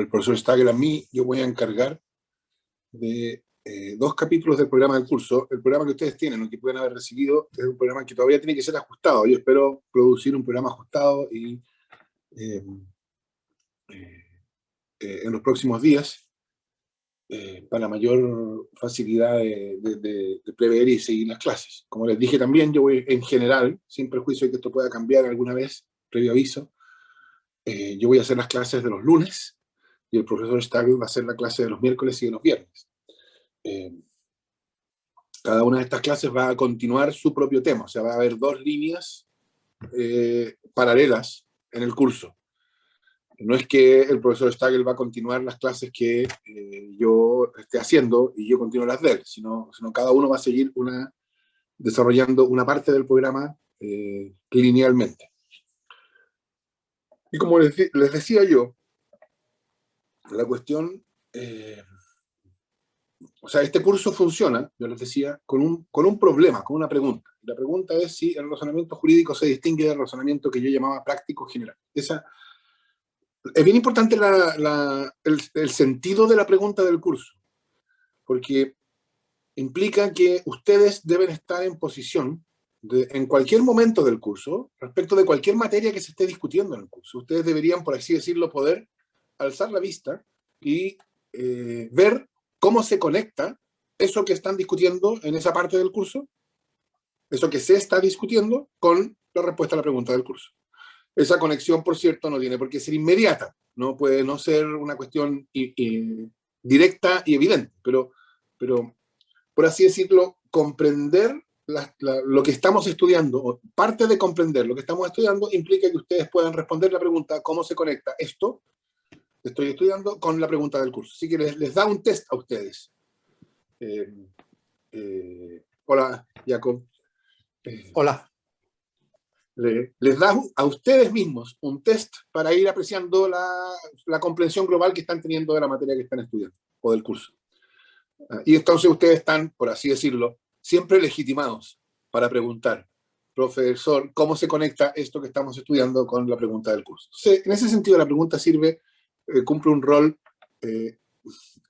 el profesor Stagel a mí, yo voy a encargar de 2 capítulos del programa del curso. El programa que ustedes tienen, o que pueden haber recibido, es un programa que todavía tiene que ser ajustado. Yo espero producir un programa ajustado y en los próximos días, para mayor facilidad de prever y seguir las clases. Como les dije también, yo voy en general, sin perjuicio de que esto pueda cambiar alguna vez, previo aviso, yo voy a hacer las clases de los lunes y el profesor Stagel va a hacer la clase de los miércoles y de los viernes. Cada una de estas clases va a continuar su propio tema, o sea, va a haber 2 líneas paralelas en el curso. No es que el profesor Stagel va a continuar las clases que yo esté haciendo y yo continúo las de él, sino cada uno va a seguir desarrollando una parte del programa linealmente. Y como les decía yo, la cuestión, o sea, este curso funciona, yo les decía, con un problema, con una pregunta. La pregunta es si el razonamiento jurídico se distingue del razonamiento que yo llamaba práctico general. Es bien importante el sentido de la pregunta del curso, porque implica que ustedes deben estar en posición en cualquier momento del curso, respecto de cualquier materia que se esté discutiendo en el curso. Ustedes deberían, por así decirlo, poder alzar la vista y ver cómo se conecta eso que están discutiendo en esa parte del curso, eso que se está discutiendo, con la respuesta a la pregunta del curso. Esa conexión, por cierto, no tiene por qué ser inmediata, no puede no ser una cuestión directa y evidente, pero por así decirlo, comprender lo que estamos estudiando, o parte de comprender lo que estamos estudiando, implica que ustedes puedan responder la pregunta ¿cómo se conecta esto que estoy estudiando con la pregunta del curso? Así que les da un test a ustedes. Hola, Jacob. Hola. Les da a ustedes mismos un test para ir apreciando la comprensión global que están teniendo de la materia que están estudiando, o del curso. Y entonces ustedes están, por así decirlo, siempre legitimados para preguntar, profesor, ¿cómo se conecta esto que estamos estudiando con la pregunta del curso? Entonces, en ese sentido, la pregunta cumple un rol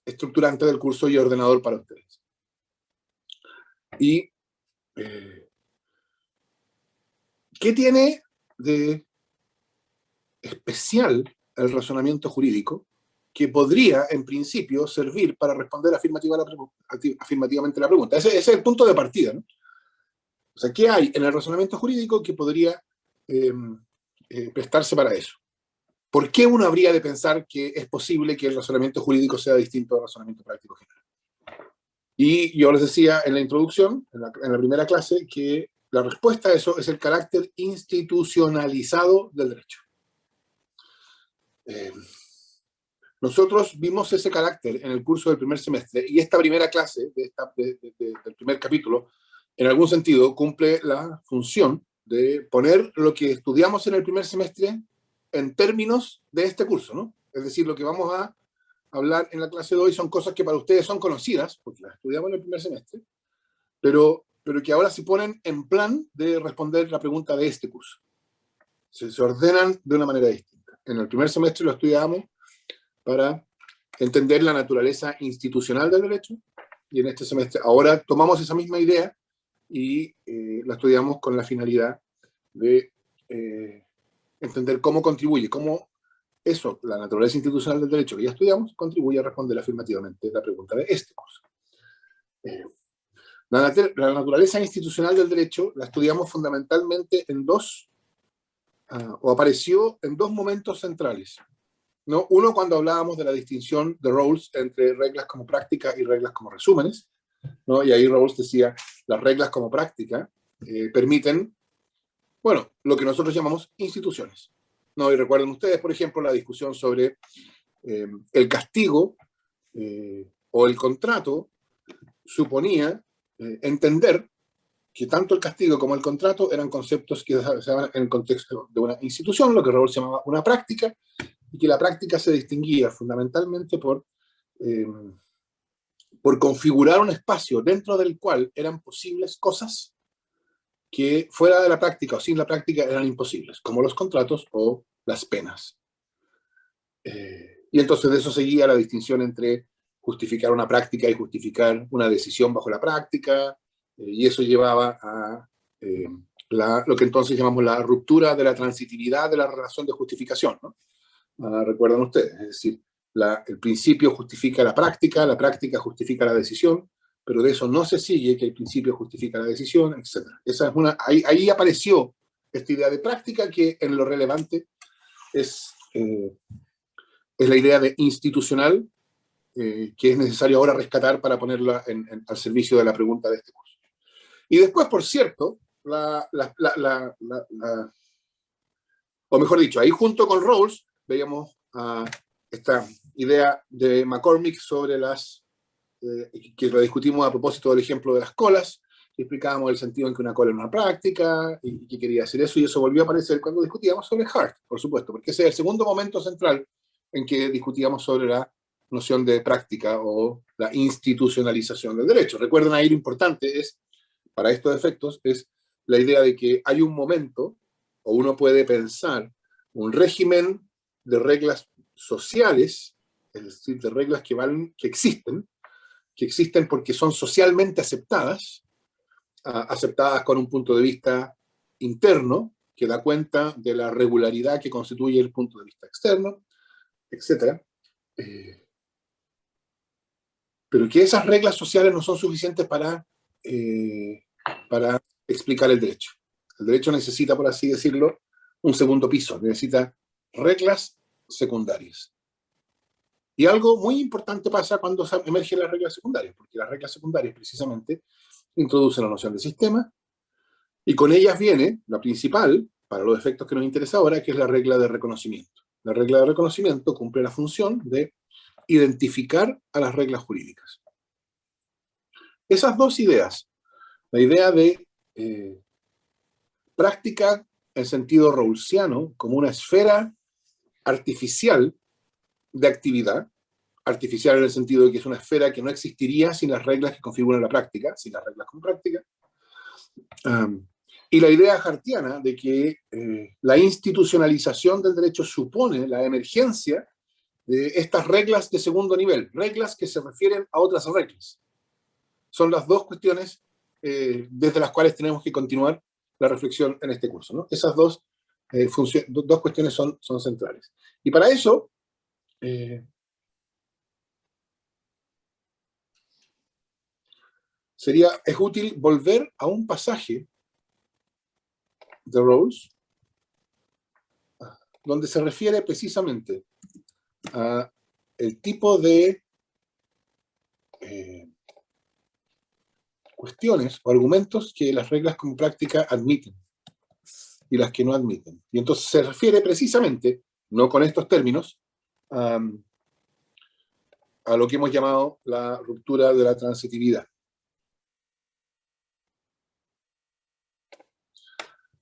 estructurante del curso y ordenador para ustedes. Y ¿qué tiene de especial el razonamiento jurídico que podría, en principio, servir para responder afirmativamente la pregunta? Ese es el punto de partida, ¿no? O sea, ¿qué hay en el razonamiento jurídico que podría prestarse para eso? ¿Por qué uno habría de pensar que es posible que el razonamiento jurídico sea distinto al razonamiento práctico general? Y yo les decía en la introducción, en la primera clase, que la respuesta a eso es el carácter institucionalizado del derecho. Nosotros vimos ese carácter en el curso del primer semestre, y esta primera clase del primer capítulo, en algún sentido, cumple la función de poner lo que estudiamos en el primer semestre en términos de este curso, ¿no? Es decir, lo que vamos a hablar en la clase de hoy son cosas que para ustedes son conocidas, porque las estudiamos en el primer semestre, pero que ahora se ponen en plan de responder la pregunta de este curso. Se ordenan de una manera distinta. En el primer semestre lo estudiamos para entender la naturaleza institucional del derecho, y en este semestre ahora tomamos esa misma idea y la estudiamos con la finalidad de entender cómo contribuye, cómo eso, la naturaleza institucional del derecho que ya estudiamos, contribuye a responder afirmativamente la pregunta de este curso. La naturaleza institucional del derecho la estudiamos fundamentalmente o apareció en 2 momentos centrales, ¿no? Uno, cuando hablábamos de la distinción de Rawls entre reglas como práctica y reglas como resúmenes, ¿no? Y ahí Rawls decía, las reglas como práctica permiten, bueno, lo que nosotros llamamos instituciones, ¿no? Y recuerden ustedes, por ejemplo, la discusión sobre el castigo o el contrato suponía entender que tanto el castigo como el contrato eran conceptos que se daban en el contexto de una institución, lo que Rawls llamaba una práctica, y que la práctica se distinguía fundamentalmente por configurar un espacio dentro del cual eran posibles cosas que fuera de la práctica o sin la práctica eran imposibles, como los contratos o las penas. Y entonces de eso seguía la distinción entre justificar una práctica y justificar una decisión bajo la práctica, y eso llevaba a lo que entonces llamamos la ruptura de la transitividad de la relación de justificación, ¿no? Recuerdan ustedes, es decir, el principio justifica la práctica justifica la decisión, pero de eso no se sigue que el principio justifica la decisión, etc. Ahí apareció esta idea de práctica que en lo relevante es la idea de institucional, que es necesario ahora rescatar para ponerla al servicio de la pregunta de este curso. Y después, por cierto, o mejor dicho, ahí junto con Rawls veíamos esta idea de McCormick sobre que lo discutimos a propósito del ejemplo de las colas, y explicábamos el sentido en que una cola era una práctica, y que quería decir eso, y eso volvió a aparecer cuando discutíamos sobre Hart, por supuesto, porque ese es el segundo momento central en que discutíamos sobre la noción de práctica o la institucionalización del derecho. Recuerden ahí lo importante es, para estos efectos, es la idea de que hay un momento, o uno puede pensar, un régimen de reglas sociales, es decir, de reglas que existen porque son socialmente aceptadas, aceptadas con un punto de vista interno, que da cuenta de la regularidad que constituye el punto de vista externo, etc. Pero que esas reglas sociales no son suficientes para explicar el derecho. El derecho necesita, por así decirlo, un segundo piso, necesita reglas secundarias. Y algo muy importante pasa cuando emergen las reglas secundarias, porque las reglas secundarias precisamente introducen la noción de sistema, y con ellas viene la principal, para los efectos que nos interesa ahora, que es la regla de reconocimiento. La regla de reconocimiento cumple la función de identificar a las reglas jurídicas. Esas dos ideas, la idea de práctica en sentido rawlsiano, como una esfera artificial de actividad, artificial en el sentido de que es una esfera que no existiría sin las reglas que configuran la práctica, sin las reglas como práctica, y la idea hartiana de que la institucionalización del derecho supone la emergencia de estas reglas de segundo nivel, reglas que se refieren a otras reglas. Son las dos cuestiones desde las cuales tenemos que continuar la reflexión en este curso, ¿no? Esas dos cuestiones son centrales. Y para eso, es útil volver a un pasaje de Rawls, donde se refiere precisamente a el tipo de cuestiones o argumentos que las reglas como práctica admiten y las que no admiten. Y entonces se refiere precisamente, no con estos términos, a lo que hemos llamado la ruptura de la transitividad.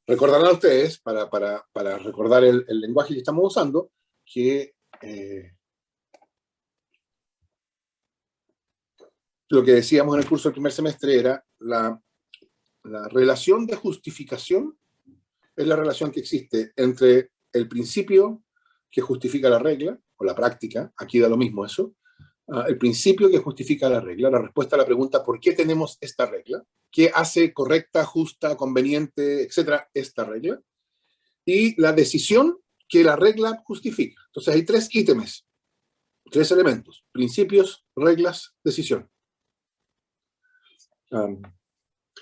Recordarán ustedes, para recordar el lenguaje que estamos usando, que lo que decíamos en el curso del primer semestre era la relación de justificación, es la relación que existe entre el principio que justifica la regla, o la práctica, aquí da lo mismo eso, el principio que justifica la regla, la respuesta a la pregunta ¿por qué tenemos esta regla? ¿Qué hace correcta, justa, conveniente, etcétera, esta regla? Y la decisión que la regla justifica. Entonces hay tres ítems, tres elementos: principios, reglas, decisión.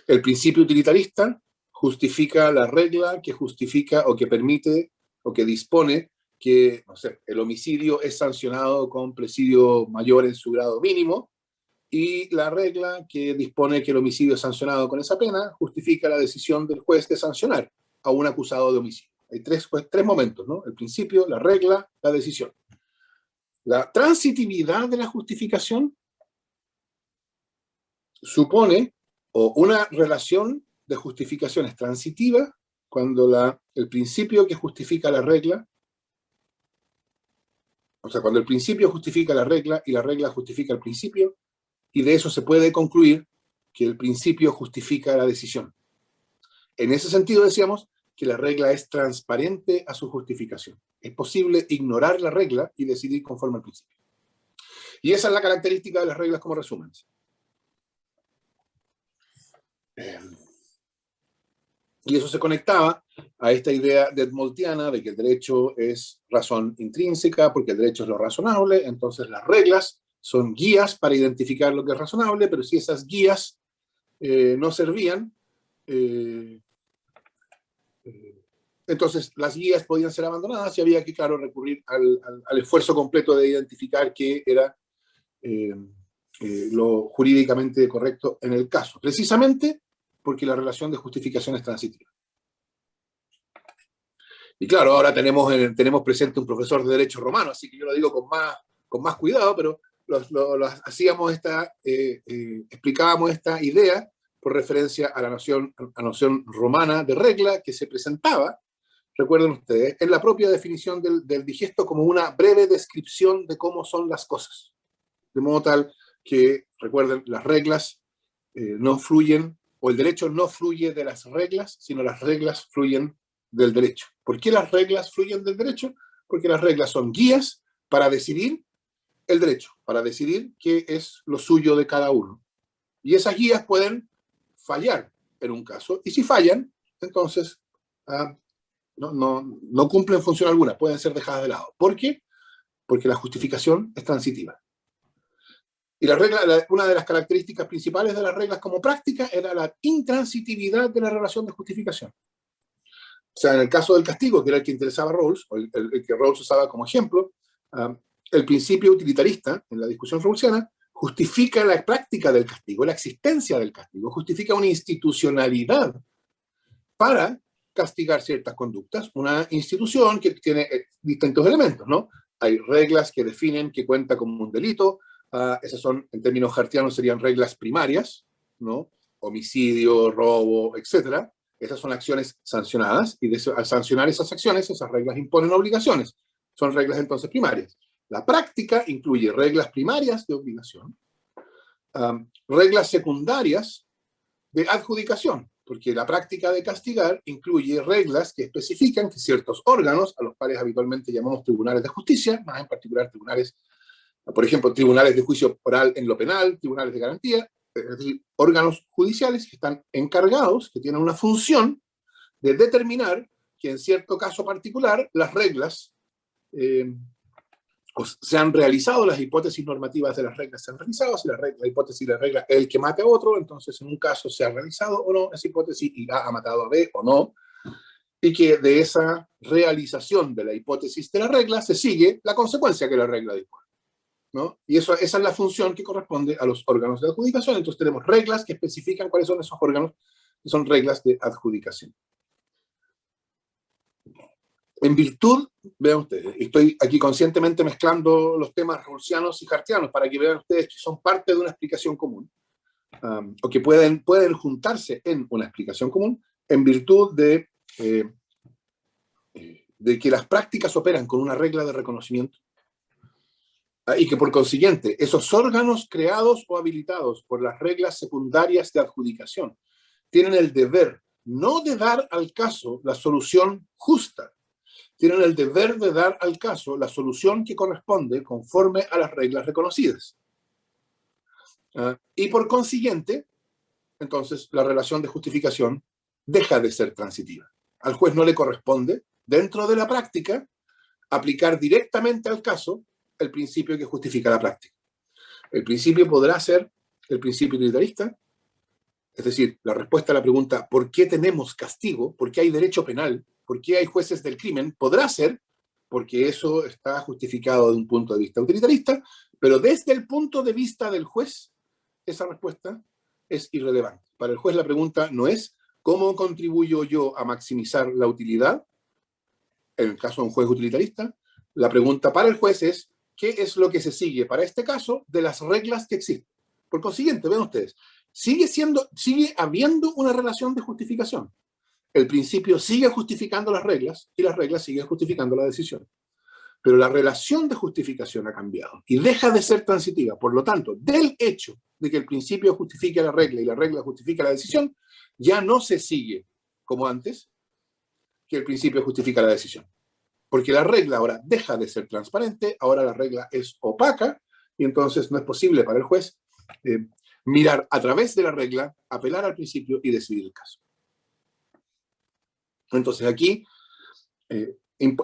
El principio utilitarista justifica la regla que justifica o que permite o que dispone que, no sé, el homicidio es sancionado con presidio mayor en su grado mínimo, y la regla que dispone que el homicidio es sancionado con esa pena justifica la decisión del juez de sancionar a un acusado de homicidio. Hay tres momentos, ¿no? El principio, la regla, la decisión. La transitividad de la justificación supone una relación de justificaciones transitivas cuando el principio que justifica la regla, o sea, cuando el principio justifica la regla y la regla justifica el principio, y de eso se puede concluir que el principio justifica la decisión. En ese sentido, decíamos, que la regla es transparente a su justificación. Es posible ignorar la regla y decidir conforme al principio. Y esa es la característica de las reglas como resúmenes. Y eso se conectaba a esta idea detmoltiana de que el derecho es razón intrínseca, porque el derecho es lo razonable, entonces las reglas son guías para identificar lo que es razonable, pero si esas guías no servían, entonces las guías podían ser abandonadas y había que, claro, recurrir al esfuerzo completo de identificar qué era lo jurídicamente correcto en el caso, precisamente porque la relación de justificación es transitiva. Y claro, ahora tenemos presente un profesor de derecho romano, así que yo lo digo con más cuidado, pero hacíamos explicábamos esta idea por referencia a la noción romana de regla que se presentaba, recuerden ustedes, en la propia definición del digesto como una breve descripción de cómo son las cosas. De modo tal que, recuerden, las reglas no fluyen, o el derecho no fluye de las reglas, sino las reglas fluyen del derecho. ¿Por qué las reglas fluyen del derecho? Porque las reglas son guías para decidir el derecho, para decidir qué es lo suyo de cada uno. Y esas guías pueden fallar en un caso, y si fallan, entonces no cumplen función alguna, pueden ser dejadas de lado. ¿Por qué? Porque la justificación es transitiva. Y una de las características principales de las reglas como práctica era la intransitividad de la relación de justificación. O sea, en el caso del castigo, que era el que interesaba a Rawls, o el que Rawls usaba como ejemplo, el principio utilitarista, en la discusión rawlsiana, justifica la práctica del castigo, la existencia del castigo, justifica una institucionalidad para castigar ciertas conductas, una institución que tiene distintos elementos, ¿no? Hay reglas que definen que cuenta como un delito, esas son, en términos hartianos, serían reglas primarias, ¿no? Homicidio, robo, etcétera. Esas son acciones sancionadas, y al sancionar esas acciones, esas reglas imponen obligaciones. Son reglas entonces primarias. La práctica incluye reglas primarias de obligación, reglas secundarias de adjudicación, porque la práctica de castigar incluye reglas que especifican que ciertos órganos, a los cuales habitualmente llamamos tribunales de justicia, más en particular tribunales, por ejemplo, tribunales de juicio oral en lo penal, tribunales de garantía, es decir, órganos judiciales que están encargados, que tienen una función de determinar que en cierto caso particular las reglas se han realizado, las hipótesis normativas de las reglas se han realizado, si la hipótesis de la regla es el que mate a otro, entonces en un caso se ha realizado o no esa hipótesis y A ha matado a B o no, y que de esa realización de la hipótesis de la regla se sigue la consecuencia que la regla dispone, ¿no? Y esa es la función que corresponde a los órganos de adjudicación. Entonces tenemos reglas que especifican cuáles son esos órganos, que son reglas de adjudicación. En virtud, vean ustedes, estoy aquí conscientemente mezclando los temas rawlsianos y hartianos para que vean ustedes que son parte de una explicación común, o que pueden juntarse en una explicación común, en virtud de que las prácticas operan con una regla de reconocimiento, y que por consiguiente esos órganos creados o habilitados por las reglas secundarias de adjudicación tienen el deber no de dar al caso la solución justa, tienen el deber de dar al caso la solución que corresponde conforme a las reglas reconocidas. Y por consiguiente, entonces, la relación de justificación deja de ser transitiva. Al juez no le corresponde, dentro de la práctica, aplicar directamente al caso el principio que justifica la práctica. El principio podrá ser el principio utilitarista, es decir, la respuesta a la pregunta ¿por qué tenemos castigo? ¿Por qué hay derecho penal? ¿Por qué hay jueces del crimen? Podrá ser porque eso está justificado de un punto de vista utilitarista, pero desde el punto de vista del juez, esa respuesta es irrelevante. Para el juez la pregunta no es ¿cómo contribuyo yo a maximizar la utilidad? En el caso de un juez utilitarista, la pregunta para el juez es ¿qué es lo que se sigue para este caso de las reglas que existen? Por consiguiente, ven ustedes, sigue habiendo una relación de justificación. El principio sigue justificando las reglas y las reglas siguen justificando la decisión. Pero la relación de justificación ha cambiado y deja de ser transitiva. Por lo tanto, del hecho de que el principio justifique la regla y la regla justifica la decisión, ya no se sigue como antes que el principio justifica la decisión. Porque la regla ahora deja de ser transparente, ahora la regla es opaca, y entonces no es posible para el juez mirar a través de la regla, apelar al principio y decidir el caso. Entonces aquí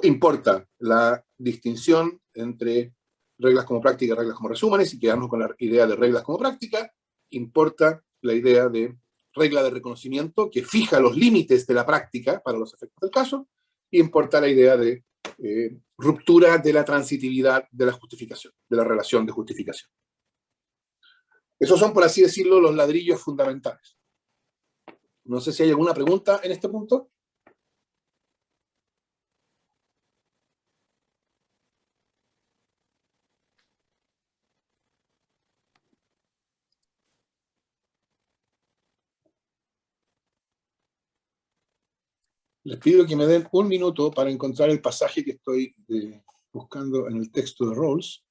importa la distinción entre reglas como práctica y reglas como resúmenes, y quedarnos con la idea de reglas como práctica. Importa la idea de regla de reconocimiento que fija los límites de la práctica para los efectos del caso, y importa la idea de ruptura de la transitividad de la justificación, de la relación de justificación. Esos son, por así decirlo, los ladrillos fundamentales. No sé si hay alguna pregunta en este punto. Les pido que me den un minuto para encontrar el pasaje que estoy buscando en el texto de Rawls.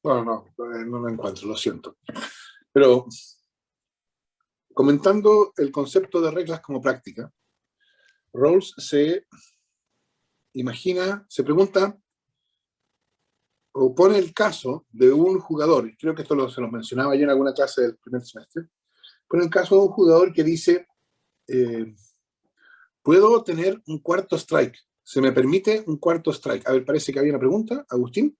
Bueno, no lo encuentro, lo siento. Pero comentando el concepto de reglas como práctica, Rawls se imagina, se pregunta o pone el caso de un jugador, y creo que esto se lo mencionaba yo en alguna clase del primer semestre, pone el caso de un jugador que dice, ¿puedo tener un cuarto strike? ¿Se me permite un cuarto strike? A ver, parece que había una pregunta, Agustín.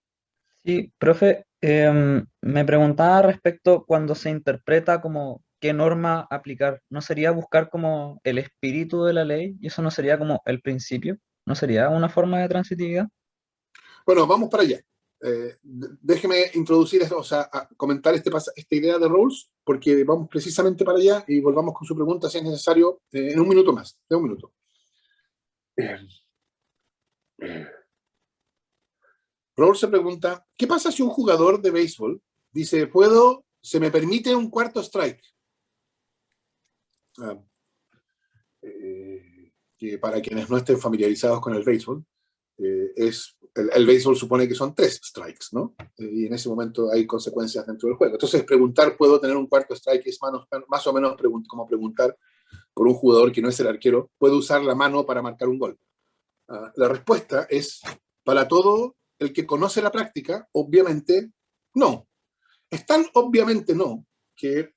Sí, profe, me preguntaba respecto cuando se interpreta como qué norma aplicar. ¿No sería buscar como el espíritu de la ley? ¿Y eso no sería como el principio? ¿No sería una forma de transitividad? Bueno, vamos para allá. Déjeme introducir, o sea, comentar esta idea de Rawls, porque vamos precisamente para allá y volvamos con su pregunta si es necesario en un minuto más, de un minuto. Rawls se pregunta, ¿qué pasa si un jugador de béisbol dice, se me permite un cuarto strike? que para quienes no estén familiarizados con el béisbol, el béisbol supone que son 3 strikes, ¿no? Y en ese momento hay consecuencias dentro del juego. Entonces, preguntar, ¿puedo tener un cuarto strike? Es más o menos como preguntar por un jugador que no es el arquero, ¿puedo usar la mano para marcar un gol? La respuesta es, para todo el que conoce la práctica, obviamente no. Es tan obviamente no que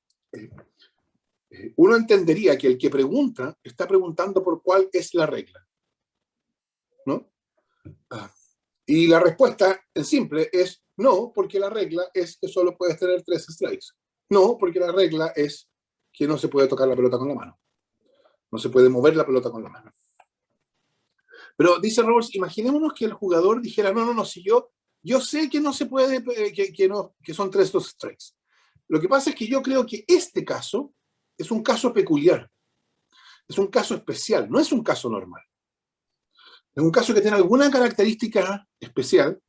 uno entendería que el que pregunta está preguntando por cuál es la regla, ¿no? Y la respuesta en simple es no, porque la regla es que solo puedes tener 3 strikes. No, porque la regla es que no se puede tocar la pelota con la mano. No se puede mover la pelota con la mano. Pero dice Rawls, imaginémonos que el jugador dijera, no, si yo sé que no se puede, que son 3 los strikes. Lo que pasa es que yo creo que este caso es un caso peculiar. Es un caso especial, no es un caso normal. Es un caso que tiene alguna característica especial.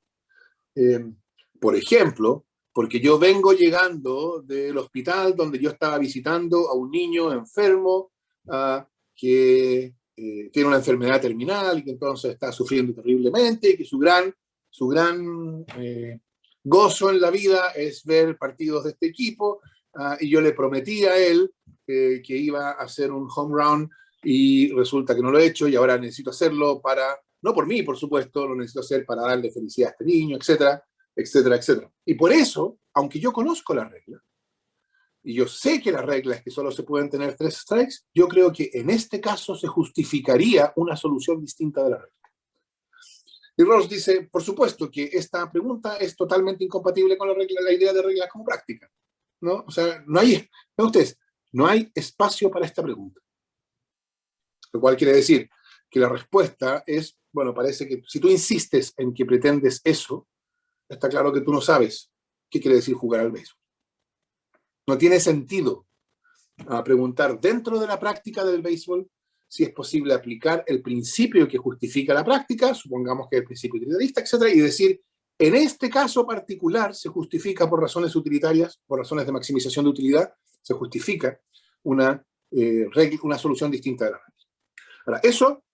Por ejemplo, porque yo vengo llegando del hospital donde yo estaba visitando a un niño enfermo que tiene una enfermedad terminal y que entonces está sufriendo terriblemente y que su gran gozo en la vida es ver partidos de este equipo, y yo le prometí a él que iba a hacer un home run y resulta que no lo he hecho y ahora necesito hacerlo para, no por mí, por supuesto, lo necesito hacer para darle felicidad a este niño, etcétera, etcétera, etcétera. Y por eso, aunque yo conozco la regla, y yo sé que la regla es que solo se pueden tener 3 strikes, yo creo que en este caso se justificaría una solución distinta de la regla. Y Rawls dice, por supuesto que esta pregunta es totalmente incompatible con la idea de reglas como práctica, ¿no? O sea, no hay, ¿ven ustedes? No hay espacio para esta pregunta. Lo cual quiere decir que la respuesta es, bueno, parece que si tú insistes en que pretendes eso, está claro que tú no sabes qué quiere decir jugar al béisbol. No tiene sentido preguntar dentro de la práctica del béisbol si es posible aplicar el principio que justifica la práctica, supongamos que es el principio utilitarista, etcétera, y decir, en este caso particular se justifica por razones utilitarias, por razones de maximización de utilidad, se justifica una solución distinta de la regla. Ahora, eso,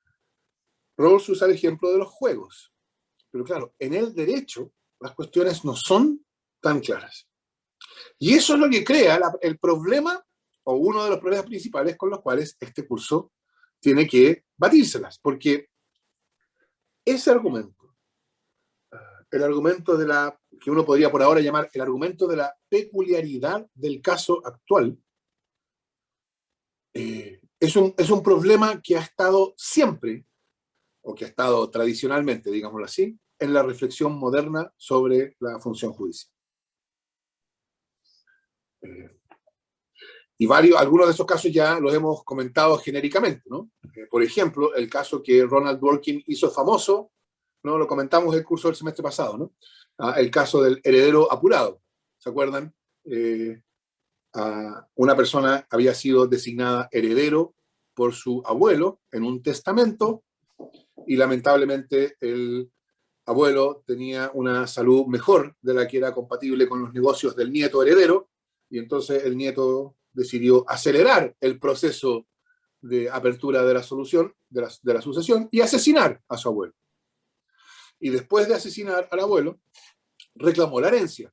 Rawls usa el ejemplo de los juegos, pero claro, en el derecho las cuestiones no son tan claras. Y eso es lo que crea el problema, o uno de los problemas principales con los cuales este curso tiene que batírselas, porque ese argumento, el argumento que uno podría por ahora llamar el argumento de la peculiaridad del caso actual, es un problema que ha estado siempre, o que ha estado tradicionalmente, digámoslo así, en la reflexión moderna sobre la función judicial. Y algunos de esos casos ya los hemos comentado genéricamente, ¿no? Por ejemplo, el caso que Ronald Dworkin hizo famoso, ¿no? Lo comentamos en el curso del semestre pasado, ¿no? El caso del heredero apurado. ¿Se acuerdan? Una persona había sido designada heredero por su abuelo en un testamento y lamentablemente el abuelo tenía una salud mejor de la que era compatible con los negocios del nieto heredero, y entonces el nieto decidió acelerar el proceso de apertura de la solución, de la sucesión, y asesinar a su abuelo. Y después de asesinar al abuelo, reclamó la herencia.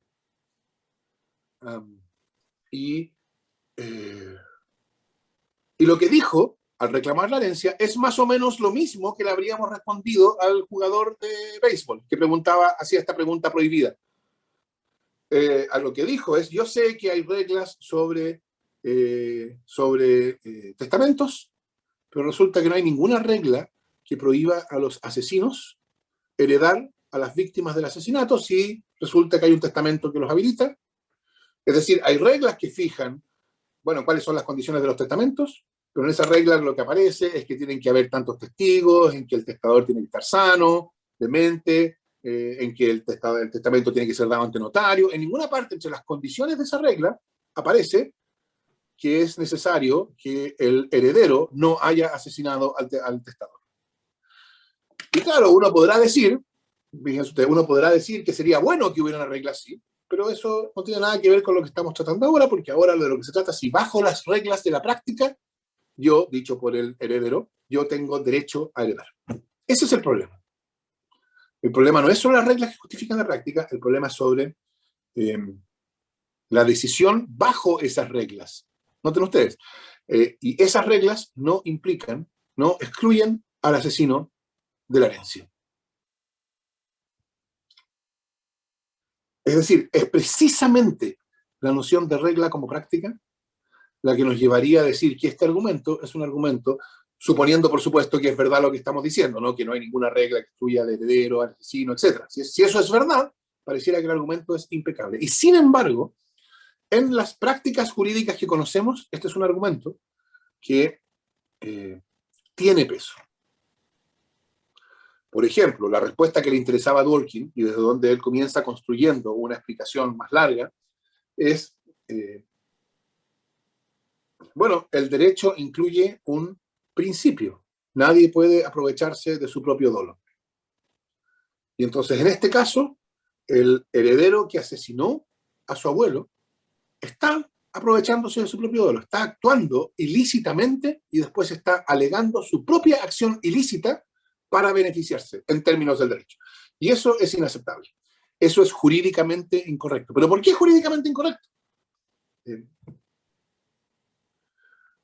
Y lo que dijo al reclamar la herencia es más o menos lo mismo que le habríamos respondido al jugador de béisbol que hacía esta pregunta prohibida. A lo que dijo es, yo sé que hay reglas sobre testamentos, pero resulta que no hay ninguna regla que prohíba a los asesinos heredar a las víctimas del asesinato si resulta que hay un testamento que los habilita. Es decir, hay reglas que fijan, bueno, cuáles son las condiciones de los testamentos, pero en esas reglas lo que aparece es que tienen que haber tantos testigos, en que el testador tiene que estar sano, de mente, en que el testamento tiene que ser dado ante notario. En ninguna parte entre las condiciones de esa regla aparece que es necesario que el heredero no haya asesinado al testador. Y claro, uno podrá decir, fíjense ustedes, uno podrá decir que sería bueno que hubiera una regla así, pero eso no tiene nada que ver con lo que estamos tratando ahora, porque ahora de lo que se trata, si bajo las reglas de la práctica, yo, dicho por el heredero, yo tengo derecho a heredar. Ese es el problema. El problema no es sobre las reglas que justifican la práctica, el problema es sobre la decisión bajo esas reglas. Noten ustedes. Y esas reglas no implican, no excluyen al asesino de la herencia. Es decir, es precisamente la noción de regla como práctica la que nos llevaría a decir que este argumento es un argumento, suponiendo por supuesto que es verdad lo que estamos diciendo, ¿no? Que no hay ninguna regla que excluya al heredero, al asesino, etc. Si eso es verdad, pareciera que el argumento es impecable. Y sin embargo, en las prácticas jurídicas que conocemos, este es un argumento que tiene peso. Por ejemplo, la respuesta que le interesaba a Dworkin, y desde donde él comienza construyendo una explicación más larga, es, bueno, el derecho incluye un principio. Nadie puede aprovecharse de su propio dolo. Y entonces, en este caso, el heredero que asesinó a su abuelo está aprovechándose de su propio dolo, está actuando ilícitamente y después está alegando su propia acción ilícita para beneficiarse en términos del derecho. Y eso es inaceptable. Eso es jurídicamente incorrecto. ¿Pero por qué es jurídicamente incorrecto?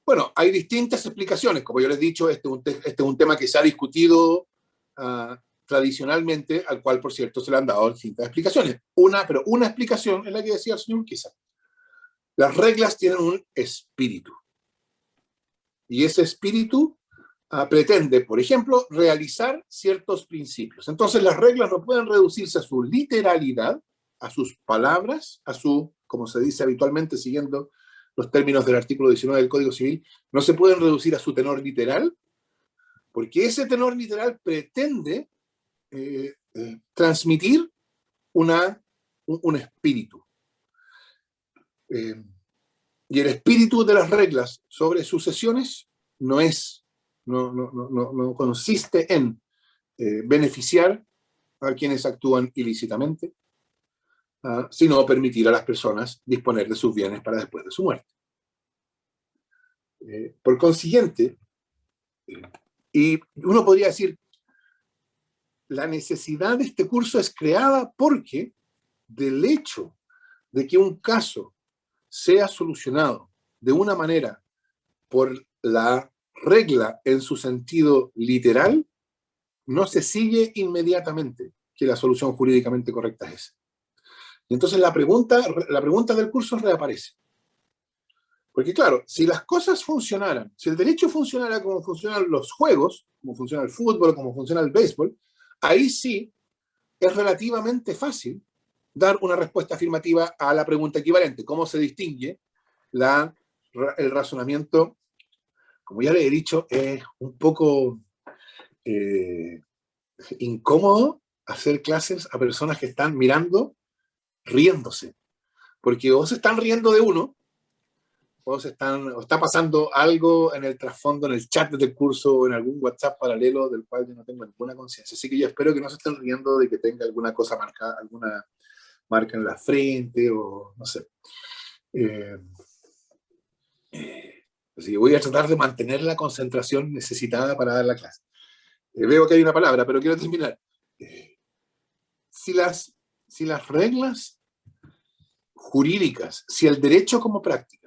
Bueno, hay distintas explicaciones. Como yo les he dicho, este es un tema que se ha discutido tradicionalmente, al cual, por cierto, se le han dado distintas explicaciones. Pero una explicación es la que decía el señor Urquiza. Las reglas tienen un espíritu. Y ese espíritu pretende, por ejemplo, realizar ciertos principios. Entonces, las reglas no pueden reducirse a su literalidad, a sus palabras, a su, como se dice habitualmente, siguiendo los términos del artículo 19 del Código Civil, no se pueden reducir a su tenor literal, porque ese tenor literal pretende transmitir un espíritu. Y el espíritu de las reglas sobre sucesiones no consiste en beneficiar a quienes actúan ilícitamente, sino permitir a las personas disponer de sus bienes para después de su muerte. Por consiguiente, y uno podría decir, la necesidad de este curso es creada porque del hecho de que un caso sea solucionado de una manera por la regla en su sentido literal, no se sigue inmediatamente que la solución jurídicamente correcta es esa. Y entonces la pregunta del curso reaparece. Porque claro, si las cosas funcionaran, si el derecho funcionara como funcionan los juegos, como funciona el fútbol, como funciona el béisbol, ahí sí es relativamente fácil dar una respuesta afirmativa a la pregunta equivalente. ¿Cómo se distingue el razonamiento? Como ya le he dicho, es un poco incómodo hacer clases a personas que están mirando, riéndose. Porque o se están riendo de uno, o está pasando algo en el trasfondo, en el chat del curso, o en algún WhatsApp paralelo del cual yo no tengo ninguna conciencia. Así que yo espero que no se estén riendo de que tenga alguna cosa marcada, alguna marca en la frente, o no sé. Así que voy a tratar de mantener la concentración necesitada para dar la clase. Veo que hay una palabra, pero quiero terminar. Si las reglas jurídicas, si el derecho como práctica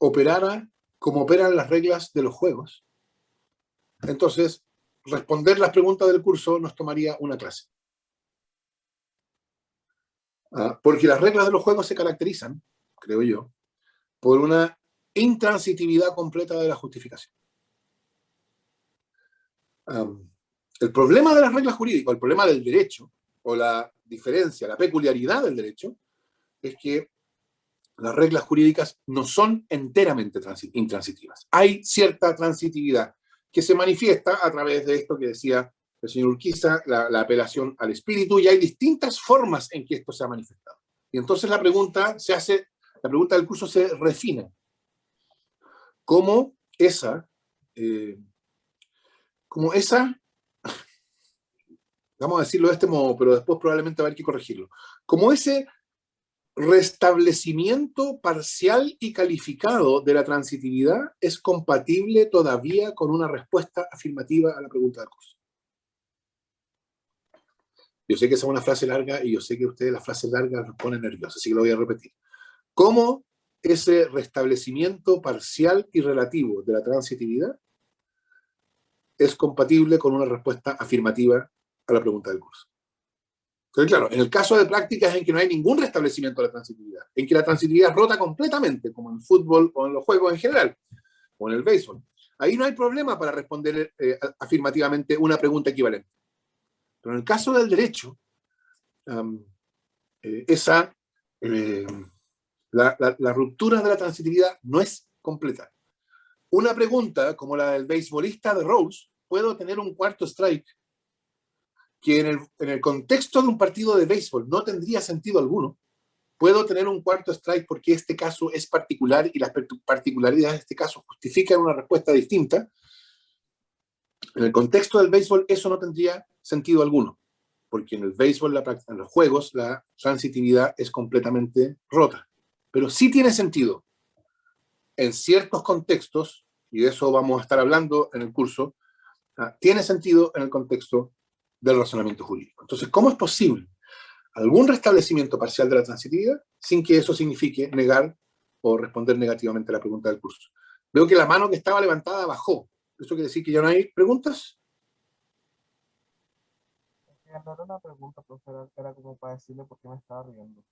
operara como operan las reglas de los juegos, entonces responder las preguntas del curso nos tomaría una clase. Porque las reglas de los juegos se caracterizan, creo yo, por una intransitividad completa de la justificación. El problema de las reglas jurídicas, el problema del derecho, o la diferencia, la peculiaridad del derecho, es que las reglas jurídicas no son enteramente intransitivas. Hay cierta transitividad que se manifiesta a través de esto que decía el señor Urquiza, la apelación al espíritu, y hay distintas formas en que esto se ha manifestado. Y entonces la pregunta del curso se refina. ¿Cómo esa, vamos a decirlo de este modo, pero después probablemente va a haber que corregirlo, como ese restablecimiento parcial y calificado de la transitividad es compatible todavía con una respuesta afirmativa a la pregunta del curso. Yo sé que esa es una frase larga y yo sé que a ustedes las frases largas los ponen nerviosos, así que lo voy a repetir. ¿Cómo ese restablecimiento parcial y relativo de la transitividad es compatible con una respuesta afirmativa a la pregunta del curso? Entonces, claro, en el caso de prácticas en que no hay ningún restablecimiento de la transitividad, en que la transitividad rota completamente, como en el fútbol o en los juegos en general, o en el béisbol, ahí no hay problema para responder afirmativamente una pregunta equivalente. Pero en el caso del derecho, la ruptura de la transitividad no es completa. Una pregunta como la del beisbolista de Rose, ¿puedo tener un cuarto strike? Que en el contexto de un partido de béisbol no tendría sentido alguno. Puedo tener un cuarto strike porque este caso es particular y las particularidades de este caso justifican una respuesta distinta. En el contexto del béisbol eso no tendría sentido alguno, porque en el béisbol, en los juegos, la transitividad es completamente rota. Pero sí tiene sentido en ciertos contextos, y de eso vamos a estar hablando en el curso, tiene sentido en el contexto del razonamiento jurídico. Entonces, ¿cómo es posible algún restablecimiento parcial de la transitividad sin que eso signifique negar o responder negativamente a la pregunta del curso? Veo que la mano que estaba levantada bajó. ¿Eso quiere decir que ya no hay preguntas? No era una pregunta, profesor, era como para decirle por qué me estaba riendo.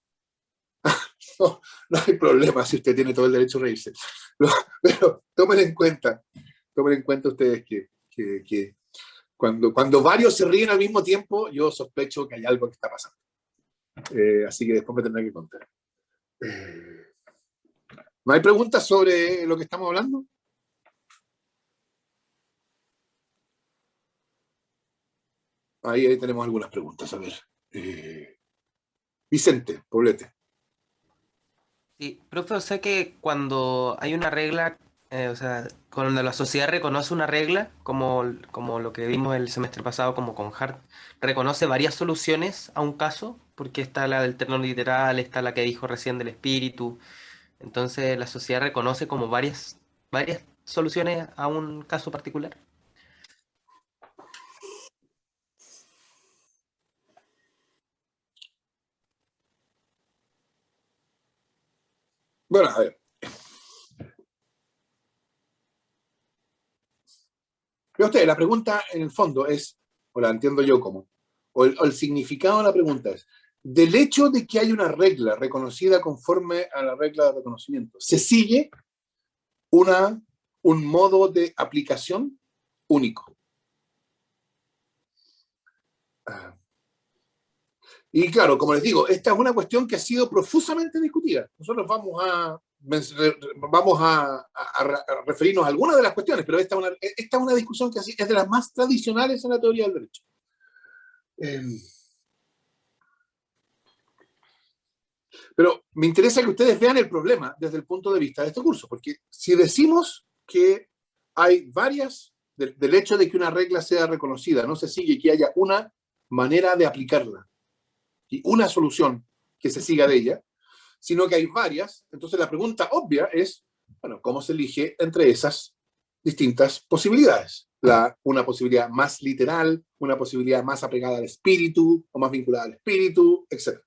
No, no hay problema si usted tiene todo el derecho a reírse. Pero tomen en cuenta ustedes que cuando varios se ríen al mismo tiempo, yo sospecho que hay algo que está pasando. Así que después me tendrán que contar. ¿No hay preguntas sobre lo que estamos hablando? Ahí tenemos algunas preguntas. A ver. Vicente, Poblete. Sí, profe, o sea que cuando hay una regla, o sea, cuando la sociedad reconoce una regla, como lo que vimos el semestre pasado, como con Hart, reconoce varias soluciones a un caso, porque está la del terno literal, está la que dijo recién del espíritu, entonces la sociedad reconoce como varias soluciones a un caso particular. Bueno, a ver. Pero usted, la pregunta en el fondo es, o la entiendo yo como, o el significado de la pregunta es, del hecho de que hay una regla reconocida conforme a la regla de reconocimiento, ¿se sigue un modo de aplicación único? Y claro, como les digo, esta es una cuestión que ha sido profusamente discutida. Nosotros vamos a referirnos a algunas de las cuestiones, pero esta es una discusión que es de las más tradicionales en la teoría del derecho. Pero me interesa que ustedes vean el problema desde el punto de vista de este curso, porque si decimos que hay varias, del hecho de que una regla sea reconocida, no se sigue que haya una manera de aplicarla y una solución que se siga de ella, sino que hay varias, entonces la pregunta obvia es, bueno, ¿cómo se elige entre esas distintas posibilidades? Una posibilidad más literal, una posibilidad más apegada al espíritu o más vinculada al espíritu, etc.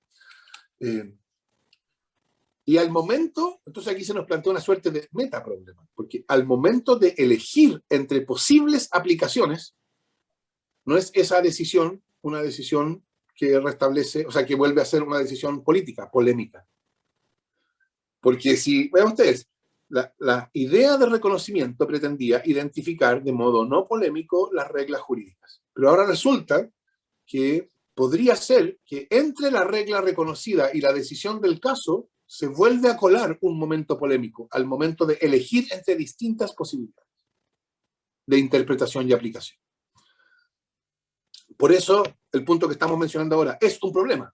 Y al momento, entonces aquí se nos plantea una suerte de metaproblema, porque al momento de elegir entre posibles aplicaciones, no es esa decisión una decisión que restablece, o sea, que vuelve a ser una decisión política, polémica. Porque si, vean ustedes, la idea de reconocimiento pretendía identificar de modo no polémico las reglas jurídicas. Pero ahora resulta que podría ser que entre la regla reconocida y la decisión del caso se vuelve a colar un momento polémico al momento de elegir entre distintas posibilidades de interpretación y aplicación. Por eso, el punto que estamos mencionando ahora es un problema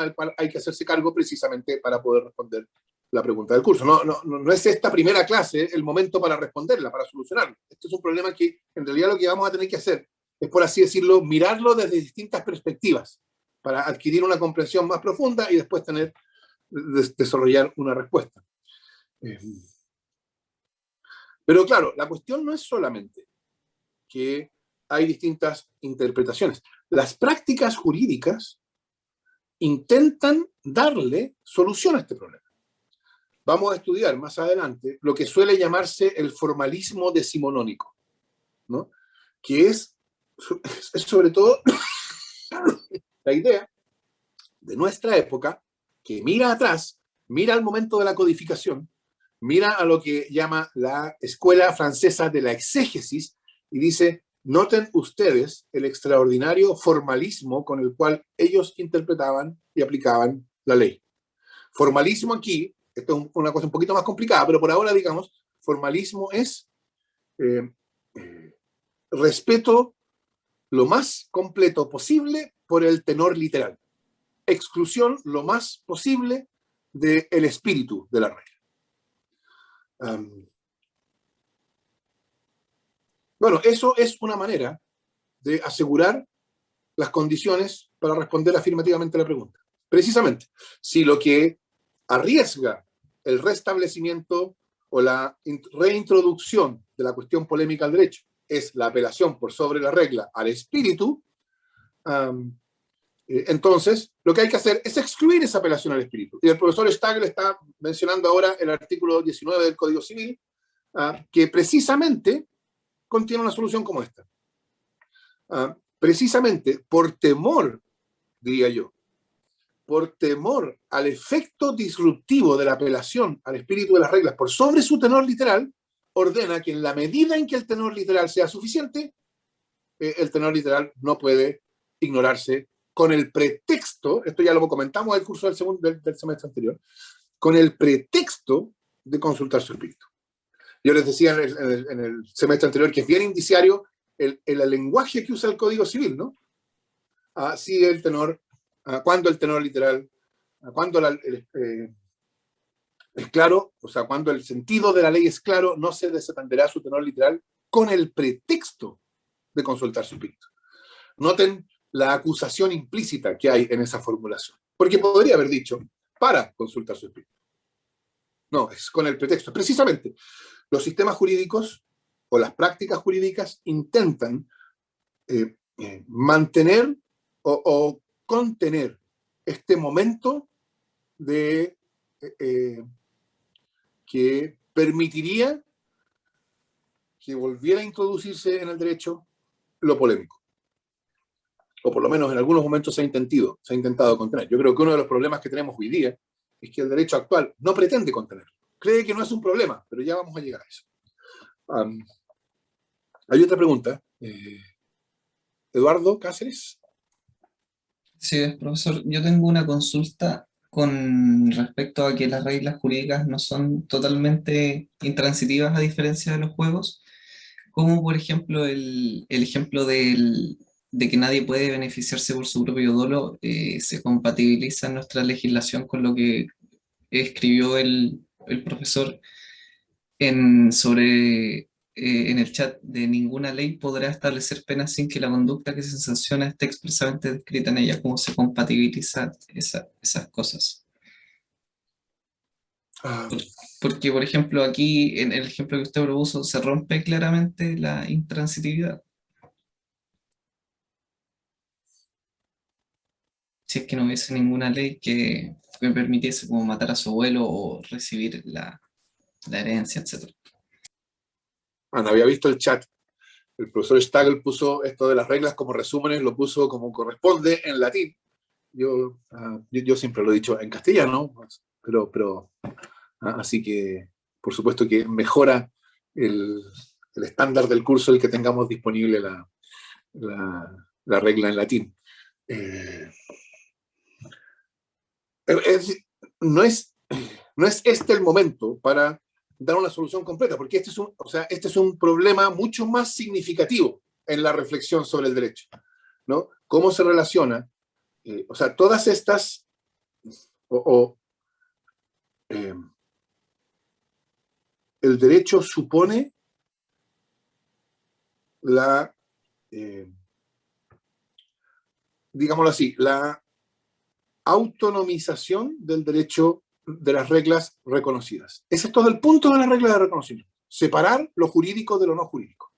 del cual hay que hacerse cargo precisamente para poder responder la pregunta del curso. No es esta primera clase el momento para responderla, para solucionarlo. Este es un problema que en realidad lo que vamos a tener que hacer es, por así decirlo, mirarlo desde distintas perspectivas para adquirir una comprensión más profunda y después tener desarrollar una respuesta. Pero claro, la cuestión no es solamente que hay distintas interpretaciones. Las prácticas jurídicas intentan darle solución a este problema. Vamos a estudiar más adelante lo que suele llamarse el formalismo decimonónico, ¿no? Que es sobre todo la idea de nuestra época que mira atrás, mira al momento de la codificación, mira a lo que llama la Escuela Francesa de la Exégesis y dice, noten ustedes el extraordinario formalismo con el cual ellos interpretaban y aplicaban la ley. Formalismo aquí, esto es una cosa un poquito más complicada, pero por ahora digamos, formalismo es respeto lo más completo posible por el tenor literal. Exclusión lo más posible del espíritu de la regla. Bueno, eso es una manera de asegurar las condiciones para responder afirmativamente a la pregunta. Precisamente, si lo que arriesga el restablecimiento o la reintroducción de la cuestión polémica al derecho es la apelación por sobre la regla al espíritu, entonces lo que hay que hacer es excluir esa apelación al espíritu. Y el profesor Stagel está mencionando ahora el artículo 19 del Código Civil, que precisamente contiene una solución como esta. Precisamente por temor, diría yo, por temor al efecto disruptivo de la apelación al espíritu de las reglas por sobre su tenor literal, ordena que en la medida en que el tenor literal sea suficiente, el tenor literal no puede ignorarse con el pretexto, esto ya lo comentamos en el curso del semestre anterior, con el pretexto de consultar su espíritu. Yo les decía en el semestre anterior que es bien indiciario el lenguaje que usa el Código Civil, ¿no? Si el tenor, cuando el tenor literal, cuando es claro, o sea, cuando el sentido de la ley es claro, no se desatenderá su tenor literal con el pretexto de consultar su espíritu. Noten la acusación implícita que hay en esa formulación. Porque podría haber dicho, para consultar su espíritu. No, es con el pretexto. Precisamente, los sistemas jurídicos o las prácticas jurídicas intentan mantener o contener este momento de que permitiría que volviera a introducirse en el derecho lo polémico. O por lo menos en algunos momentos se ha intentado contener. Yo creo que uno de los problemas que tenemos hoy día es que el derecho actual no pretende contenerlo. Cree que no es un problema, pero ya vamos a llegar a eso. Hay otra pregunta. Eduardo Cáceres. Sí, profesor, yo tengo una consulta con respecto a que las reglas jurídicas no son totalmente intransitivas a diferencia de los juegos, como por ejemplo el ejemplo de que nadie puede beneficiarse por su propio dolo, se compatibiliza en nuestra legislación con lo que escribió el profesor en el chat de ninguna ley podrá establecer penas sin que la conducta que se sanciona esté expresamente descrita en ella. ¿Cómo se compatibiliza esas cosas? Porque, por ejemplo, aquí en el ejemplo que usted propuso se rompe claramente la intransitividad. Si es que no hubiese ninguna ley que me permitiese como matar a su abuelo o recibir la herencia, etc. No había visto el chat. El profesor Stagel puso esto de las reglas como resúmenes, lo puso como corresponde en latín. Yo siempre lo he dicho en castellano, pero así que por supuesto que mejora el estándar del curso el que tengamos disponible la regla en latín. No es este el momento para dar una solución completa, porque este es un problema mucho más significativo en la reflexión sobre el derecho, ¿no? ¿Cómo se relaciona? Todas estas el derecho supone digámoslo así, la autonomización del derecho de las reglas reconocidas. Ese es todo el punto de la regla de reconocimiento. Separar lo jurídico de lo no jurídico.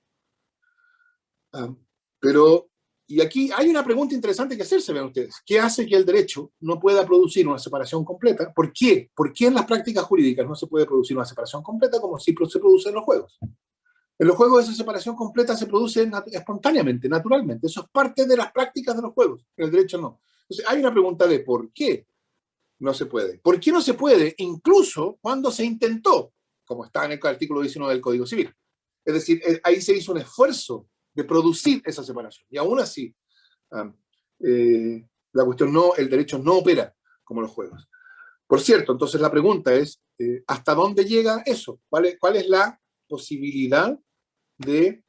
Pero, y aquí hay una pregunta interesante que hacerse, vean ustedes. ¿Qué hace que el derecho no pueda producir una separación completa? ¿Por qué? ¿Por qué en las prácticas jurídicas no se puede producir una separación completa como sí se produce en los juegos? En los juegos esa separación completa se produce espontáneamente, naturalmente. Eso es parte de las prácticas de los juegos. En el derecho no. Entonces hay una pregunta de ¿por qué no se puede? ¿Por qué no se puede? Incluso cuando se intentó, como está en el artículo 19 del Código Civil. Es decir, ahí se hizo un esfuerzo de producir esa separación. Y aún así, la cuestión no, el derecho no opera como los juegos. Por cierto, entonces la pregunta es, ¿hasta dónde llega eso? ¿Cuál es la posibilidad de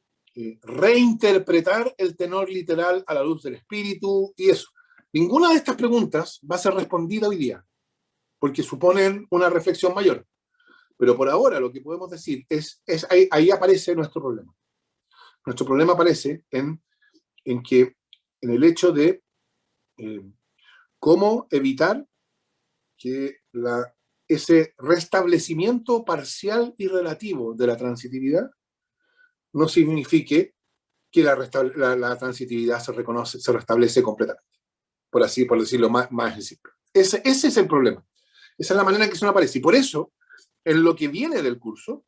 reinterpretar el tenor literal a la luz del espíritu y eso? Ninguna de estas preguntas va a ser respondida hoy día, porque suponen una reflexión mayor. Pero por ahora lo que podemos decir es ahí aparece nuestro problema. Nuestro problema aparece en el hecho de cómo evitar que ese restablecimiento parcial y relativo de la transitividad no signifique que la transitividad se restablece completamente, por decirlo más simple. Ese es el problema. Esa es la manera en que eso no aparece. Y por eso, en lo que viene del curso,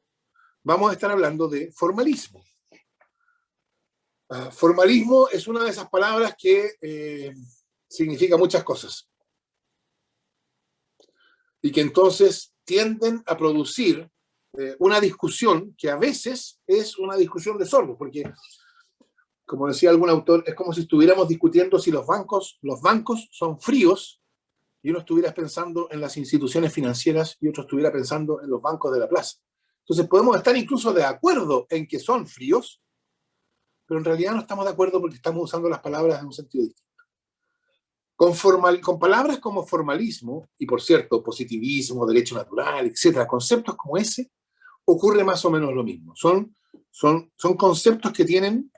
vamos a estar hablando de formalismo. Formalismo es una de esas palabras que significa muchas cosas y que entonces tienden a producir una discusión que a veces es una discusión de sordos, porque, como decía algún autor, es como si estuviéramos discutiendo si los bancos son fríos y uno estuviera pensando en las instituciones financieras y otro estuviera pensando en los bancos de la plaza. Entonces podemos estar incluso de acuerdo en que son fríos, pero en realidad no estamos de acuerdo porque estamos usando las palabras en un sentido distinto. Con palabras como formalismo, y por cierto, positivismo, derecho natural, etcétera, conceptos como ese, ocurre más o menos lo mismo. Son conceptos que tienen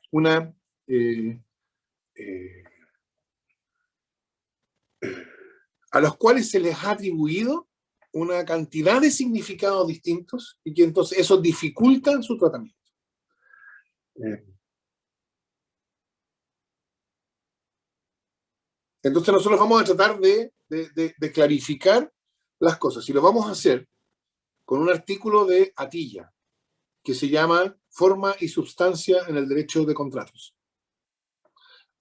a los cuales se les ha atribuido una cantidad de significados distintos y que entonces eso dificulta su tratamiento. Entonces nosotros vamos a tratar de clarificar las cosas y lo vamos a hacer con un artículo de Atiyah que se llama Forma y Substancia en el Derecho de Contratos.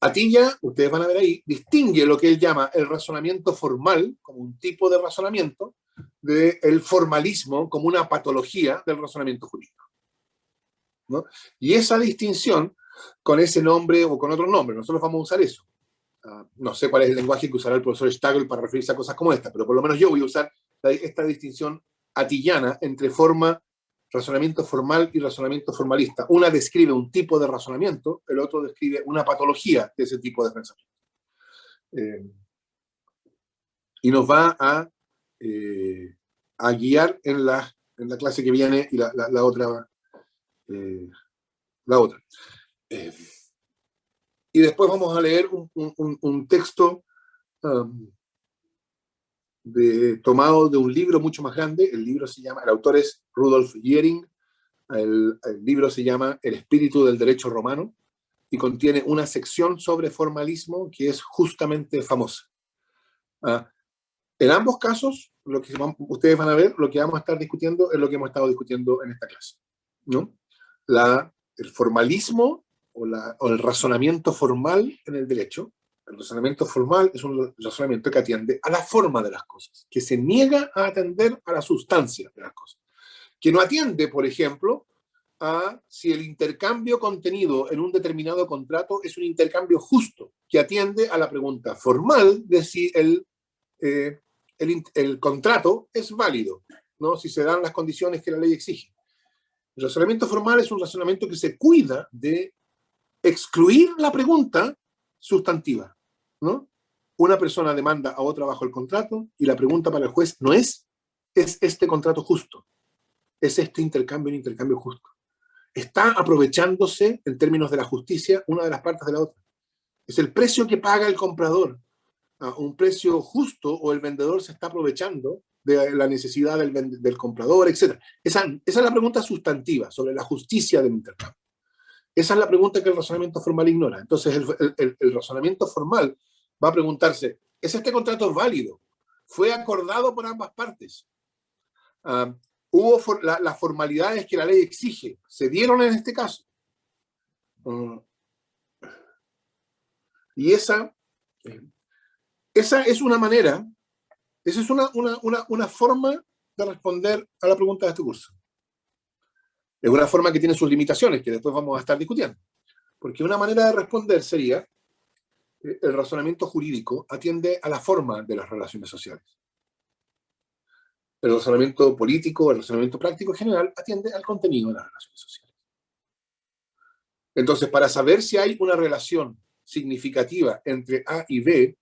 Atiyah, ustedes van a ver ahí, distingue lo que él llama el razonamiento formal como un tipo de razonamiento del formalismo como una patología del razonamiento jurídico, ¿no? Y esa distinción con ese nombre o con otro nombre, nosotros vamos a usar eso. No sé cuál es el lenguaje que usará el profesor Stagel para referirse a cosas como esta, pero por lo menos yo voy a usar esta distinción atiyana entre razonamiento formal y razonamiento formalista. Una describe un tipo de razonamiento, el otro describe una patología de ese tipo de pensamiento. Y nos va a guiar en la clase que viene y la otra. Y después vamos a leer un texto tomado de un libro mucho más grande. El autor es Rudolf Jhering. El libro se llama El espíritu del derecho romano y contiene una sección sobre formalismo que es justamente famosa. En ambos casos, ustedes van a ver, lo que vamos a estar discutiendo es lo que hemos estado discutiendo en esta clase, ¿no? El formalismo o el razonamiento formal en el derecho. El razonamiento formal es un razonamiento que atiende a la forma de las cosas, que se niega a atender a la sustancia de las cosas, que no atiende, por ejemplo, a si el intercambio contenido en un determinado contrato es un intercambio justo, que atiende a la pregunta formal de si el contrato es válido, ¿no? Si se dan las condiciones que la ley exige. El razonamiento formal es un razonamiento que se cuida de excluir la pregunta sustantiva, ¿no? Una persona demanda a otra bajo el contrato y la pregunta para el juez no ¿es este contrato justo? ¿Es este intercambio un intercambio justo? Está aprovechándose, en términos de la justicia, una de las partes de la otra. Es el precio que paga el comprador, un precio justo, o el vendedor se está aprovechando de la necesidad del comprador, etc. Esa es la pregunta sustantiva sobre la justicia del intercambio. Esa es la pregunta que el razonamiento formal ignora. Entonces, el razonamiento formal va a preguntarse, ¿es este contrato válido? ¿Fue acordado por ambas partes? ¿Hubo las formalidades que la ley exige? ¿Se dieron en este caso? Y esa es una manera, esa es una forma de responder a la pregunta de este curso. Es una forma que tiene sus limitaciones, que después vamos a estar discutiendo. Porque una manera de responder sería, el razonamiento jurídico atiende a la forma de las relaciones sociales. El razonamiento político, el razonamiento práctico en general, atiende al contenido de las relaciones sociales. Entonces, para saber si hay una relación significativa entre A y B,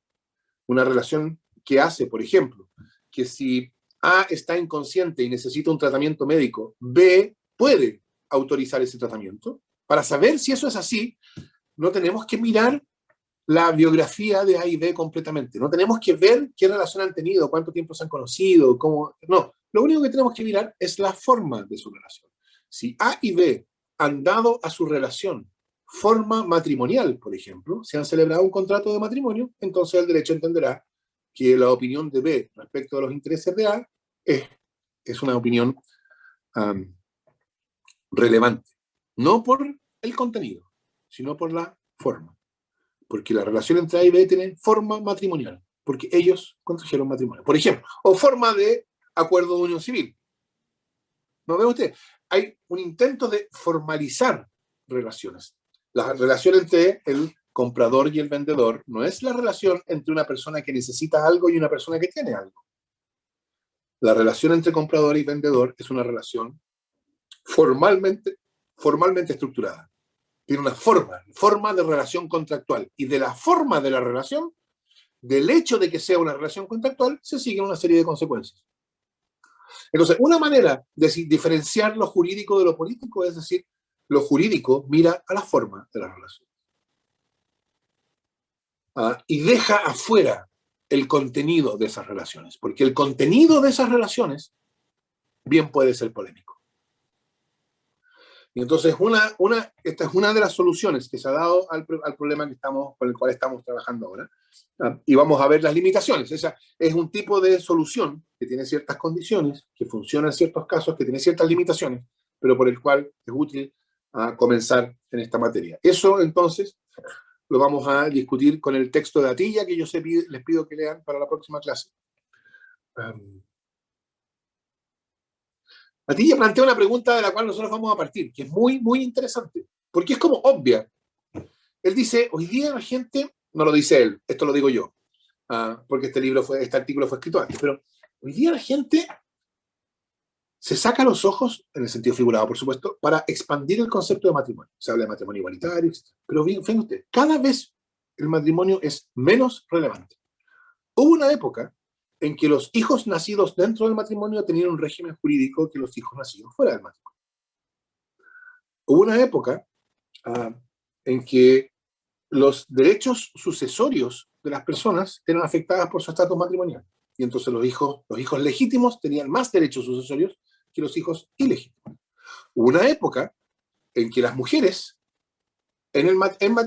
una relación que hace, por ejemplo, que si A está inconsciente y necesita un tratamiento médico, B puede autorizar ese tratamiento. Para saber si eso es así, no tenemos que mirar la biografía de A y B completamente. No tenemos que ver qué relación han tenido, cuánto tiempo se han conocido, cómo... No, lo único que tenemos que mirar es la forma de su relación. Si A y B han dado a su relación forma matrimonial, por ejemplo, si han celebrado un contrato de matrimonio, entonces el derecho entenderá que la opinión de B respecto a los intereses de A es una opinión relevante. No por el contenido, sino por la forma. Porque la relación entre A y B tiene forma matrimonial, porque ellos contrajeron matrimonio. Por ejemplo, o forma de acuerdo de unión civil. ¿No ve usted? Hay un intento de formalizar relaciones. La relación entre el comprador y el vendedor no es la relación entre una persona que necesita algo y una persona que tiene algo. La relación entre comprador y vendedor es una relación formalmente estructurada. Tiene una forma de relación contractual. Y de la forma de la relación, del hecho de que sea una relación contractual, se siguen una serie de consecuencias. Entonces, una manera de diferenciar lo jurídico de lo político es decir, lo jurídico mira a la forma de la relación. Y deja afuera el contenido de esas relaciones, porque el contenido de esas relaciones bien puede ser polémico. Y entonces, esta es una de las soluciones que se ha dado al problema con el cual estamos trabajando ahora. Y vamos a ver las limitaciones. Esa es un tipo de solución que tiene ciertas condiciones, que funciona en ciertos casos, que tiene ciertas limitaciones, pero por el cual es útil comenzar en esta materia. Eso, entonces, lo vamos a discutir con el texto de Atilla, que yo les pido que lean para la próxima clase. Atilla plantea una pregunta de la cual nosotros vamos a partir, que es muy, muy interesante, porque es como obvia. Él dice, hoy día la gente, no lo dice él, esto lo digo yo, porque este artículo fue escrito antes, pero hoy día la gente se saca los ojos, en el sentido figurado, por supuesto, para expandir el concepto de matrimonio. Se habla de matrimonio igualitario, etc. Pero fíjense usted, cada vez el matrimonio es menos relevante. Hubo una época en que los hijos nacidos dentro del matrimonio tenían un régimen jurídico que los hijos nacidos fuera del matrimonio. Hubo una época en que los derechos sucesorios de las personas eran afectadas por su estatus matrimonial. Y entonces los hijos legítimos tenían más derechos sucesorios que los hijos ilegítimos. Hubo una época en que las mujeres,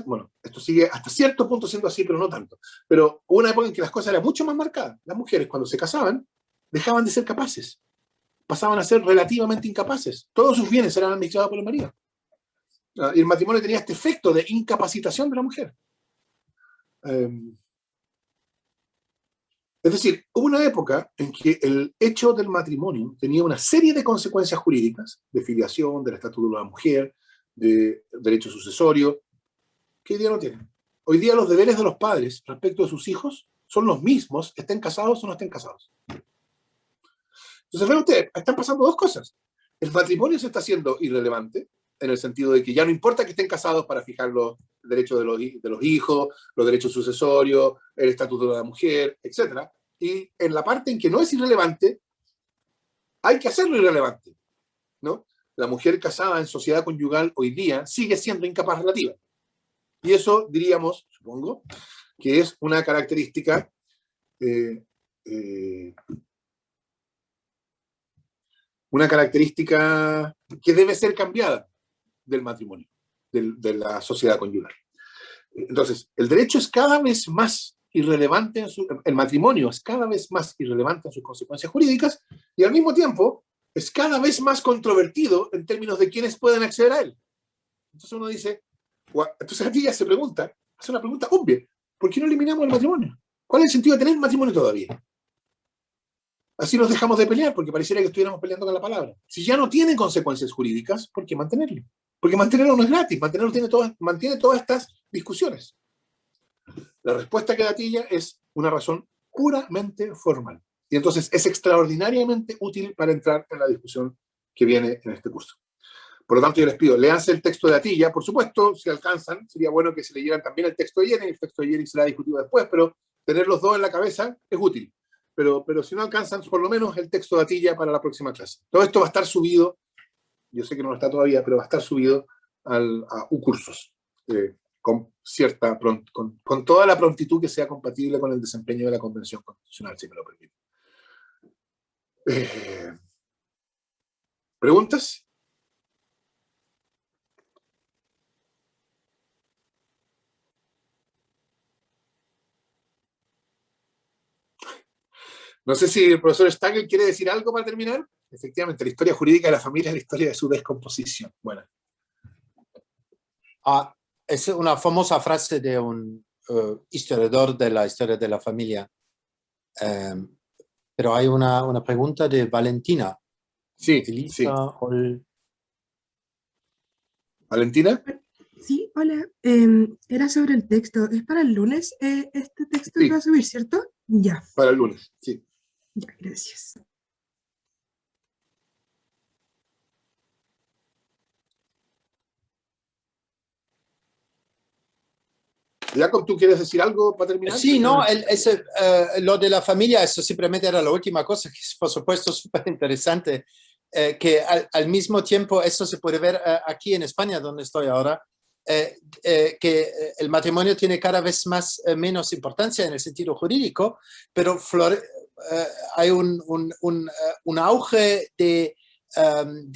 bueno, esto sigue hasta cierto punto siendo así, pero no tanto, pero hubo una época en que las cosas eran mucho más marcadas. Las mujeres, cuando se casaban, dejaban de ser capaces, pasaban a ser relativamente incapaces. Todos sus bienes eran administrados por el marido. Y el matrimonio tenía este efecto de incapacitación de la mujer. Es decir, hubo una época en que el hecho del matrimonio tenía una serie de consecuencias jurídicas, de filiación, del estatuto de la mujer, de derecho sucesorio, que hoy día no tienen. Hoy día los deberes de los padres respecto de sus hijos son los mismos, estén casados o no estén casados. Entonces, ve usted, están pasando dos cosas. El matrimonio se está haciendo irrelevante, en el sentido de que ya no importa que estén casados para fijar los derechos de los hijos, los derechos sucesorios, el estatuto de la mujer, etc. Y en la parte en que no es irrelevante, hay que hacerlo irrelevante, ¿no? La mujer casada en sociedad conyugal hoy día sigue siendo incapaz relativa. Y eso, diríamos, supongo, que es una característica una característica que debe ser cambiada del matrimonio, de la sociedad conyugal. Entonces, el derecho es cada vez más irrelevante, el matrimonio es cada vez más irrelevante en sus consecuencias jurídicas y al mismo tiempo es cada vez más controvertido en términos de quiénes pueden acceder a él. Entonces uno dice, entonces aquí ya se pregunta, hace una pregunta obvia, ¿por qué no eliminamos el matrimonio? ¿Cuál es el sentido de tener matrimonio todavía? Así nos dejamos de pelear, porque pareciera que estuviéramos peleando con la palabra. Si ya no tiene consecuencias jurídicas, ¿por qué mantenerlo? Porque mantenerlo no es gratis, mantenerlo mantiene todas estas discusiones. La respuesta que da Tilla es una razón puramente formal. Y entonces es extraordinariamente útil para entrar en la discusión que viene en este curso. Por lo tanto, yo les pido, léanse el texto de Atilla, por supuesto, si alcanzan, sería bueno que se leyeran también el texto de Jennings, el texto de Jennings será discutido después, pero tener los dos en la cabeza es útil. Pero si no alcanzan, por lo menos el texto de Atilla para la próxima clase. Todo esto va a estar subido, yo sé que no lo está todavía, pero va a estar subido a uCursos, con toda la prontitud que sea compatible con el desempeño de la Convención Constitucional, si me lo permite. ¿Preguntas? No sé si el profesor Stagel quiere decir algo para terminar. Efectivamente, la historia jurídica de la familia es la historia de su descomposición. Bueno. Es una famosa frase de un historiador de la historia de la familia. Pero hay una pregunta de Valentina. Sí, Elisa, sí. Ol... ¿Valentina? Sí, hola. Era sobre el texto. ¿Es para el lunes este texto Sí. que va a subir, cierto? Ya, Para el lunes, sí. ya, gracias. Jacob, ¿tú quieres decir algo para terminar? Sí, no, lo de la familia, eso simplemente era la última cosa, que es por supuesto súper interesante, que al mismo tiempo, eso se puede ver aquí en España, donde estoy ahora, que el matrimonio tiene cada vez menos importancia en el sentido jurídico, pero hay un auge de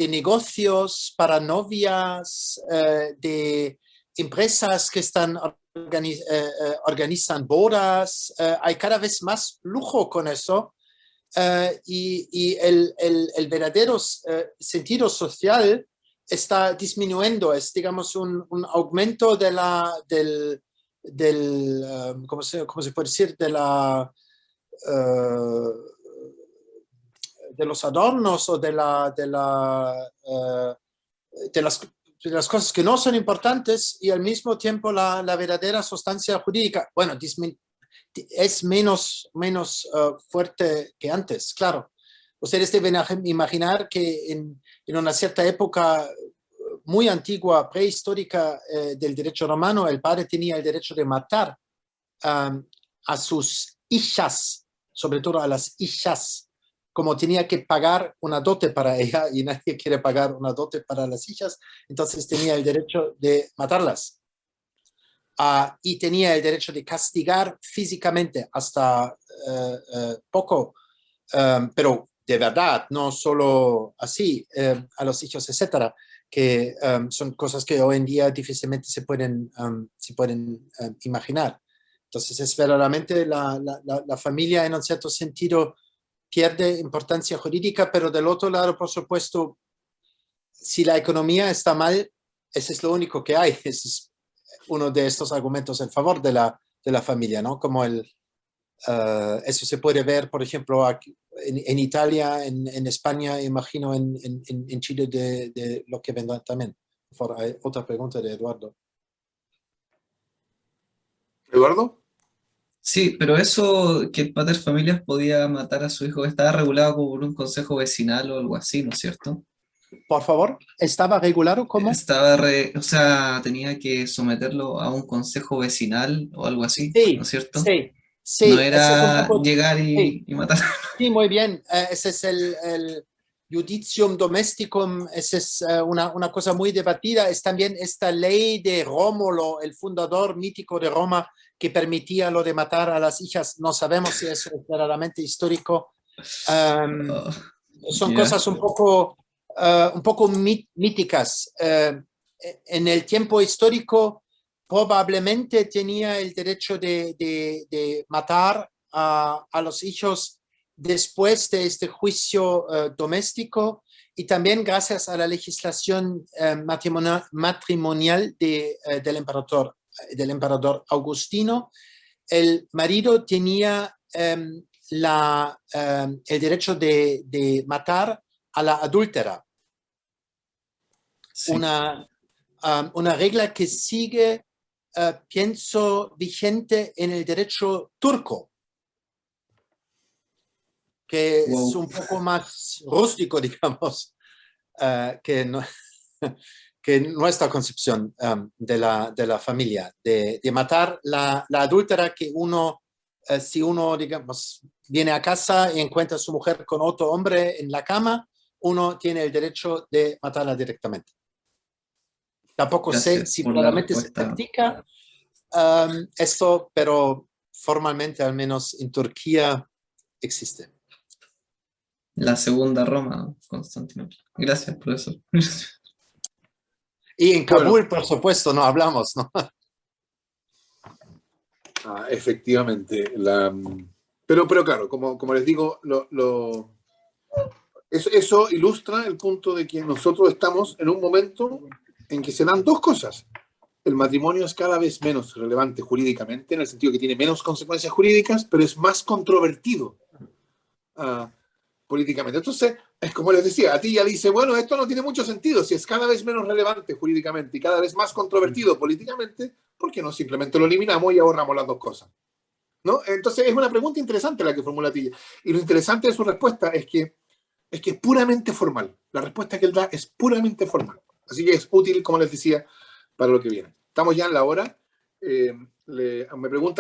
negocios para novias, de empresas que están organizan bodas, hay cada vez más lujo con eso, y el verdadero sentido social está disminuyendo, es digamos un aumento de ¿cómo se puede decir? De los adornos o de las cosas que no son importantes y al mismo tiempo la verdadera sustancia jurídica, bueno, es menos fuerte que antes, claro. Ustedes deben imaginar que en una cierta época muy antigua, prehistórica del derecho romano, el padre tenía el derecho de matar a sus hijas, sobre todo a las hijas, como tenía que pagar una dote para ella y nadie quiere pagar una dote para las hijas, entonces tenía el derecho de matarlas. Y tenía el derecho de castigar físicamente hasta poco, pero de verdad, no solo así, a los hijos, etcétera, que son cosas que hoy en día difícilmente se pueden imaginar. Entonces es verdaderamente la familia en un cierto sentido pierde importancia jurídica, pero del otro lado, por supuesto, si la economía está mal, ese es lo único que hay. Ese es uno de estos argumentos en favor de la familia, ¿no? Como eso se puede ver, por ejemplo, aquí, en Italia, en España, imagino en Chile de lo que vendrá también. Por favor, hay otra pregunta de Eduardo. ¿Eduardo? Sí, pero eso que el pater familias podía matar a su hijo estaba regulado por un consejo vecinal o algo así, ¿no es cierto? Por favor, ¿estaba regulado cómo? O sea, tenía que someterlo a un consejo vecinal o algo así, Sí, ¿no es cierto? sí. No Ese es un era poco, llegar sí. y matar. Sí, muy bien. Ese es el judicium domesticum, esa es una cosa muy debatida. Es también esta ley de Rómulo, el fundador mítico de Roma, que permitía lo de matar a las hijas. No sabemos si eso es verdaderamente histórico. Oh. son Ya. cosas un poco míticas. En el tiempo histórico probablemente tenía el derecho de matar a los hijos después de este juicio doméstico, y también gracias a la legislación matrimonial del emperador Augustino, el marido tenía el derecho de matar a la adúltera. Sí. Una regla que sigue, pienso, vigente en el derecho turco, que es Wow. un poco más rústico, digamos, que nuestra concepción de la familia, de matar la adúltera, que uno, si uno, digamos, viene a casa y encuentra a su mujer con otro hombre en la cama, uno tiene el derecho de matarla directamente. Tampoco sé Gracias si por la probablemente se respuesta. practica esto, pero formalmente, al menos en Turquía, existe. La segunda Roma, Constantinopla. Gracias, profesor. Y en Kabul, Bueno. por supuesto, no hablamos, ¿no? Efectivamente. Pero claro, como les digo, eso ilustra el punto de que nosotros estamos en un momento en que se dan dos cosas. El matrimonio es cada vez menos relevante jurídicamente, en el sentido que tiene menos consecuencias jurídicas, pero es más controvertido políticamente. Entonces, es como les decía, a ti ya dice, bueno, esto no tiene mucho sentido, si es cada vez menos relevante jurídicamente y cada vez más controvertido políticamente, ¿por qué no simplemente lo eliminamos y ahorramos las dos cosas? ¿No? Entonces, es una pregunta interesante la que formula Tilla. Y lo interesante de su respuesta es que es puramente formal. La respuesta que él da es puramente formal. Así que es útil, como les decía, para lo que viene. Estamos ya en la hora. Me pregunta